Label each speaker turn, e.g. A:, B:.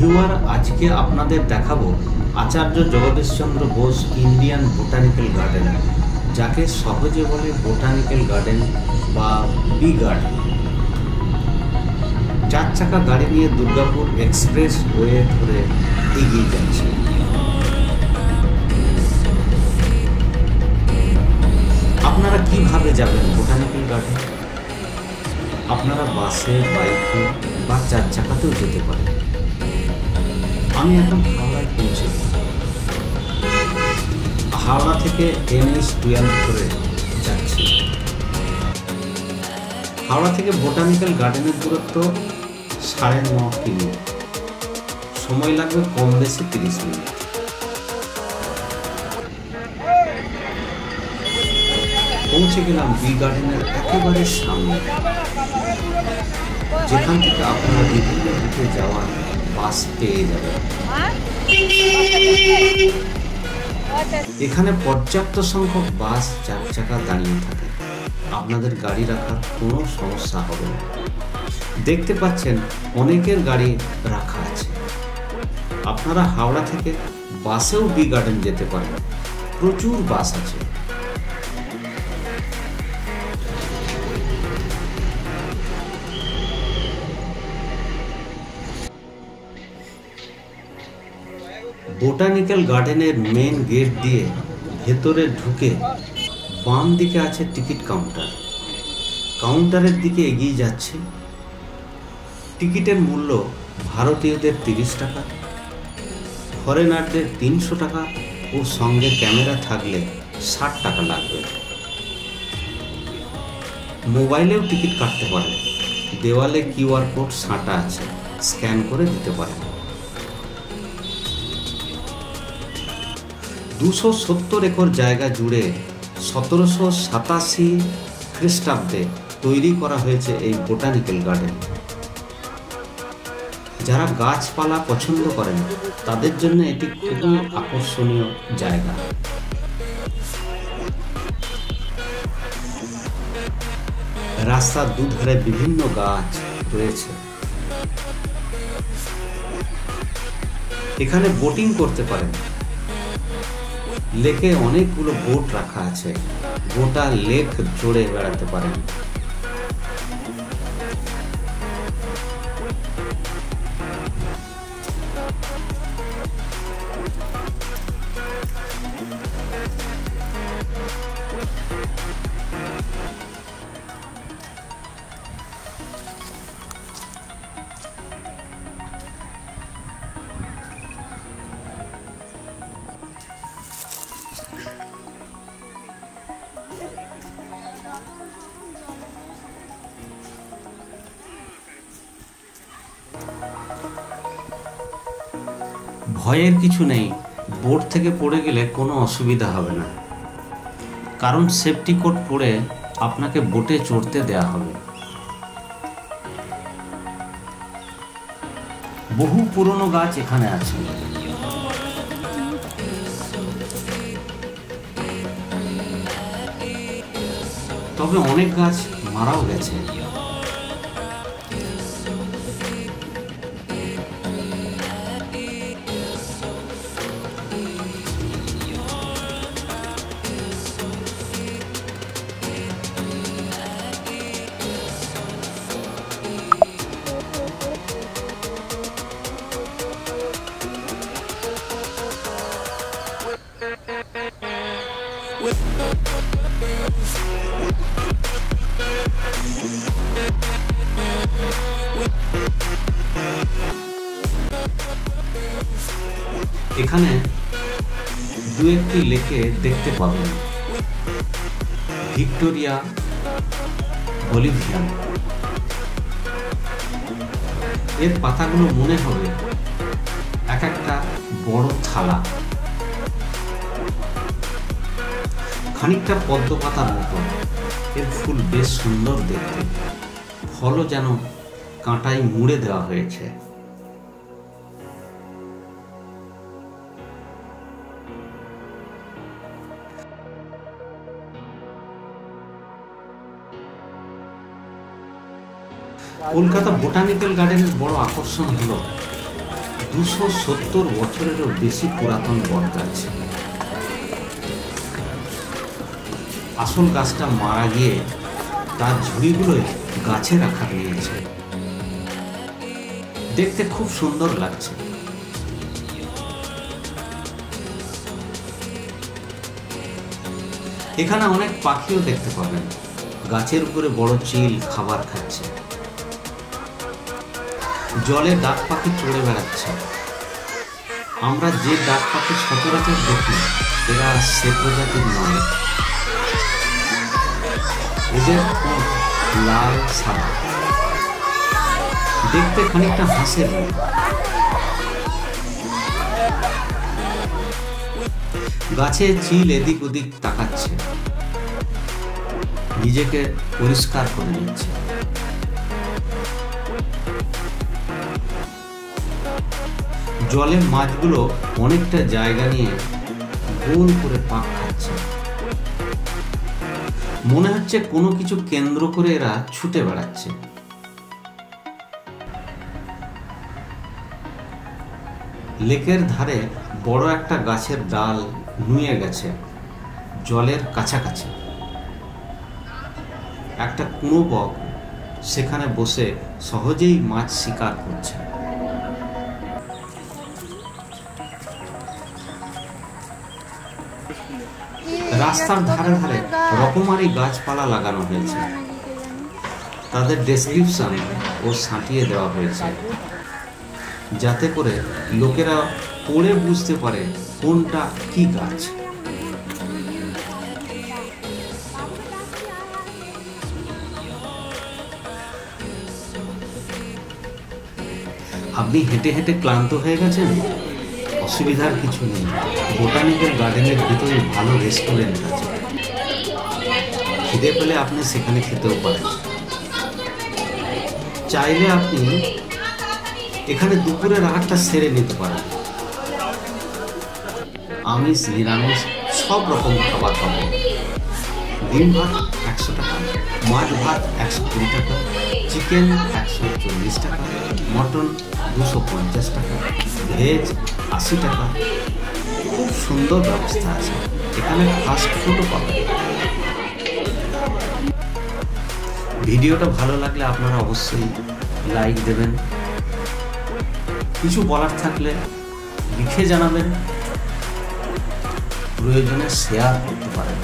A: Viewer, আজকে আপনাদের দেখাবো Acharya Jagadish Chandra Bose Indian botanical garden, যাকে সহজে বলে বোটানিক্যাল গার্ডেন বা বি গার্ডেন। 4 চাকা গাড়ি নিয়ে দুর্গাপুর এক্সপ্রেস ওয়ে ধরে এগিয়ে যাচ্ছে। আপনারা কিভাবে যাবেন বোটানিক্যাল গার্ডেন? আপনারা বাসে, বাইকে বা 4 চাকাতেও যেতে পারেন। আমি এখন হাওড়ায় পৌঁছে হাওড়া থেকে NH-12 করে যাচ্ছি। হাওড়া থেকে বোটানিক্যাল গার্ডেনের দূরত্ব 9.5 কিমি। সময় লাগবে কম বেশি 30 মিনিট। পৌঁছে গেলাম বি গার্ডেনের একেবারে সামনে, যেখান থেকে আপনারা বিভিন্ন দিকে যাওয়ার বাস পেয়ে যাবেন। এখানে পর্যাপ্ত সংখ্যক বাস 4 চাকা দাঁড়িয়ে থাকে, আপনাদের গাড়ি রাখার কোনো সমস্যা হবে না। দেখতে পাচ্ছেন অনেকের গাড়ি রাখা আছে। আপনারা হাওড়া থেকে বাসেও বি গার্ডেন যেতে পারেন, প্রচুর বাস আছে। বোটানিক্যাল গার্ডেনের মেন গেট দিয়ে ভেতরে ঢুকে বাম দিকে আছে টিকিট কাউন্টার। কাউন্টারের দিকে এগিয়ে যাচ্ছে। টিকিটের মূল্য ভারতীয়দের 30 টাকা, ফরেনারদের 300 টাকা ও সঙ্গে ক্যামেরা থাকলে 60 টাকা লাগবে। মোবাইলেও টিকিট কাটতে পারেন। দেওয়ালে QR কোড সাঁটা আছে, স্ক্যান করে দিতে পারেন। 270 একর জায়গা জুড়ে 1787 খ্রিস্টাব্দে তৈরি করা হয়েছে এই বোটানিক্যাল গার্ডেন। যারা গাছপালা পছন্দ করেন তাদের জন্য এটি খুবই আকর্ষণীয় জায়গা। রাস্তার দুধারে বিভিন্ন গাছ রয়েছে। এখানে বোটিং করতে পারেন। লেকে অনেকগুলো বোট রাখা আছে, গোটা লেক জুড়ে বেড়াতে পারেন। ভয়ের কিছু নেই, বোট থেকে পড়ে গেলে কোনো অসুবিধা হবে না, কারণ সেফটি কোট পরে আপনাকে বোটে চড়তে দেয়া হবে। বহু পুরনো গাছ এখানে আছে। তবে অনেক গাছ মারাও গেছে। এখানে 2-1টি লেকে দেখতে পাবেন। Victoria, Bolivian. এর পাতাগুলো মনে হবে এক একটা বড় থালা, খানিকটা পদ্ম পাতার মতো। এর ফুল বেশ সুন্দর দেখতে, ফলও যেন কাঁটায় মুড়ে দেওয়া হয়েছে। কলকাতা বোটানিক্যাল গার্ডেনের বড় আকর্ষণ হলো 270 বছরেরও বেশি পুরাতন বট গাছ। আসল গাছটা মারা গিয়ে তার ঝুড়িগুলোই গাছের আকার নিয়েছে। দেখতে খুব সুন্দর লাগছে। এখানে অনেক পাখিও দেখতে পাবেন। গাছের উপরে বড় চিল খাবার খাচ্ছে। জলে ডাক পাখি চড়ে বেড়াচ্ছে। আমরা যে ডাক পাখি সচরাচর দেখি এরা সে প্রজাতির নয়। এদের লাল সাদা, দেখতে খানিকটা হাঁসের মতো। গাছে চিল এদিক ওদিক তাকাচ্ছে, নিজেকে পরিষ্কার করে নিচ্ছে। জলের মাছগুলো অনেকটা জায়গা নিয়ে গোল করে পাক খাচ্ছে। মনে হচ্ছে কোনো কিছু কেন্দ্র করে এরা ছুটে বেড়াচ্ছে। লেকের ধারে বড় একটা গাছের ডাল নুয়ে গেছে জলের কাছাকাছি। একটা কুঁড়ো বক সেখানে বসে সহজেই মাছ শিকার করছে। রাস্তার ধারে ধারে রকমারি গাছপালা লাগানো হয়েছে। তাদের ডেসক্রিপশন ও সাঁটিয়ে দেওয়া হয়েছে যাতে করে লোকেরা পড়ে বুঝতে পারে কোনটা কি গাছ। আপনি হেঁটে হেঁটে ক্লান্ত হয়ে গেছেন? অসুবিধার কিছু নেই। বোটানিক্যাল গার্ডেনের ভিতরে ভালো রেস্টুরেন্ট আছে। খিদে পেলে আপনি সেখানে খেতেও পারেন। চাইলে আপনি এখানে দুপুরের আহারটা সেরে নিতে পারেন। আমিষ নিরামিষ সব রকম খাবার পাবেন। ডিম ভাত 100 টাকা, মাছ ভাত 120 টাকা, চিকেন 140 টাকা, মটন 250 টাকা, ভেজ 80 টাকা। খুব সুন্দর ব্যবস্থা আছে। এখানে ফাস্ট ফুডও পাবেন। ভিডিওটা ভালো লাগলে আপনারা অবশ্যই লাইক দেবেন। কিছু বলার থাকলে লিখে জানাবেন, প্রয়োজনে শেয়ার করতে পারেন।